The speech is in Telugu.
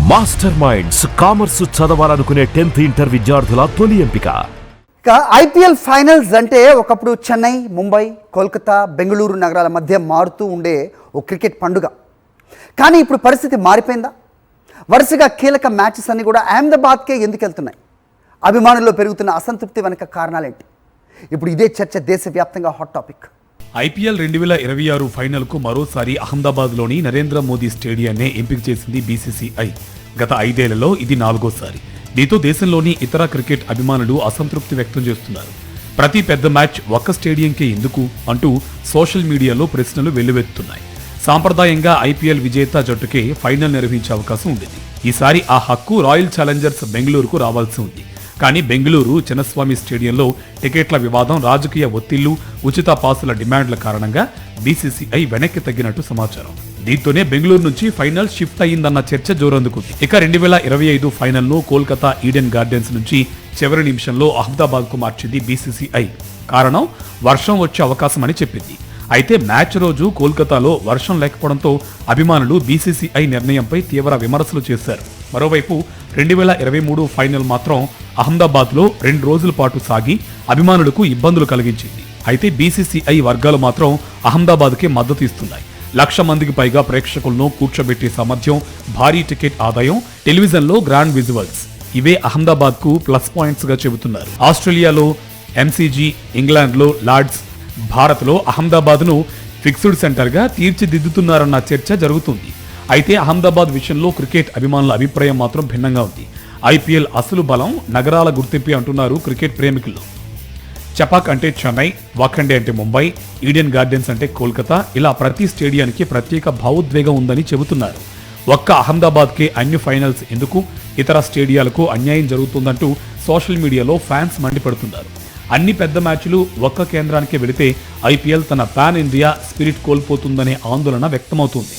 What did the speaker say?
మాస్టర్ మైండ్స్ కామర్స్ చదవాలనుకునే 10th ఇంటర్ విద్యార్థుల తొలి ఎంపిక. ఇక ఐపీఎల్ ఫైనల్స్ అంటే ఒకప్పుడు చెన్నై, ముంబై, కోల్కతా, బెంగళూరు నగరాల మధ్య మారుతూ ఉండే ఓ క్రికెట్ పండుగ. కానీ ఇప్పుడు పరిస్థితి మారిపోయిందా? వరుసగా కీలక మ్యాచెస్ అన్నీ కూడా అహ్మదాబాద్కే ఎందుకు వెళ్తున్నాయి? అభిమానుల్లో పెరుగుతున్న అసంతృప్తి వెనక కారణాలేంటి? ఇప్పుడు ఇదే చర్చ దేశవ్యాప్తంగా హాట్ టాపిక్. ఐపీఎల్ 2026 ఫైనల్కు మరోసారి అహ్మదాబాద్లోని నరేంద్ర మోదీ స్టేడియాన్నే ఎంపిక చేసింది బీసీసీఐ. గత 5 ఏళ్లలో ఇది 4వ సారి. దీంతో దేశంలోని ఇతర క్రికెట్ అభిమానులు అసంతృప్తి వ్యక్తం చేస్తున్నారు. ప్రతి పెద్ద మ్యాచ్ ఒక్క స్టేడియంకే ఎందుకు అంటూ సోషల్ మీడియాలో ప్రశ్నలు వెల్లువెత్తుతున్నాయి. సాంప్రదాయంగా ఐపీఎల్ విజేత జట్టుకే ఫైనల్ నిర్వహించే అవకాశం ఉండేది. ఈసారి ఆ హక్కు రాయల్ ఛాలెంజర్స్ బెంగళూరుకు రావాల్సి ఉంది. కానీ బెంగళూరు చిన్నస్వామి స్టేడియంలో టికెట్ల వివాదం, రాజకీయ ఒత్తిళ్లు, ఉచిత పాసుల డిమాండ్ల కారణంగా బీసీసీఐ వెనక్కి తగ్గినట్టు సమాచారం. దీంతోనే బెంగళూరు నుంచి ఫైనల్ షిఫ్ట్ అయ్యిందన్న చర్చ జోరందుకుంది. ఇక 2025 ఫైనల్ను కోల్కతా ఈడెన్ గార్డెన్స్ నుంచి చివరి నిమిషంలో అహ్మదాబాద్కు మార్చింది బీసీసీఐ. కారణం వర్షం వచ్చే అవకాశం అని చెప్పింది. అయితే మ్యాచ్ రోజు కోల్కతాలో వర్షం లేకపోవడంతో అభిమానులు బీసీసీఐ నిర్ణయంపై తీవ్ర విమర్శలు చేశారు. మరోవైపు 2023 ఫైనల్ మాత్రం అహ్మదాబాద్లో 2 రోజుల పాటు సాగి అభిమానులకు ఇబ్బందులు కలిగించింది. అయితే బీసీసీఐ వర్గాలు మాత్రం అహ్మదాబాద్కే మద్దతు ఇస్తున్నాయి. 1,00,000 మందికి పైగా ప్రేక్షకులను కూర్చోబెట్టే సామర్థ్యం, భారీ టికెట్ ఆదాయం, టెలివిజన్లో గ్రాండ్ విజువల్స్ ఇవే అహ్మదాబాద్కు ప్లస్ పాయింట్స్ గా చెబుతున్నారు. ఆస్ట్రేలియాలో ఎంసీజీ, ఇంగ్లాండ్లో లార్డ్స్, భారత్లో అహ్మదాబాద్ను ఫిక్స్డ్ సెంటర్గా తీర్చిదిద్దుతున్నారన్న చర్చ జరుగుతుంది. అయితే అహ్మదాబాద్ విషయంలో క్రికెట్ అభిమానుల అభిప్రాయం మాత్రం భిన్నంగా ఉంది. ఐపీఎల్ అసలు బలం నగరాల గుర్తింపే అంటున్నారు క్రికెట్ ప్రేమికులు. చపాక్ అంటే చెన్నై, వాఖండే అంటే ముంబై, ఈడెన్ గార్డెన్స్ అంటే కోల్కతా, ఇలా ప్రతి స్టేడియానికి ప్రత్యేక భావోద్వేగం ఉందని చెబుతున్నారు. ఒక్క అహ్మదాబాద్కే అన్ని ఫైనల్స్ ఎందుకు, ఇతర స్టేడియాలకు అన్యాయం జరుగుతుందంటూ సోషల్ మీడియాలో ఫ్యాన్స్ మండిపడుతున్నారు. అన్ని పెద్ద మ్యాచ్లు ఒక్క కేంద్రానికి వెళితే ఐపీఎల్ తన పాన్ ఇండియా స్పిరిట్ కోల్పోతుందనే ఆందోళన వ్యక్తమవుతుంది.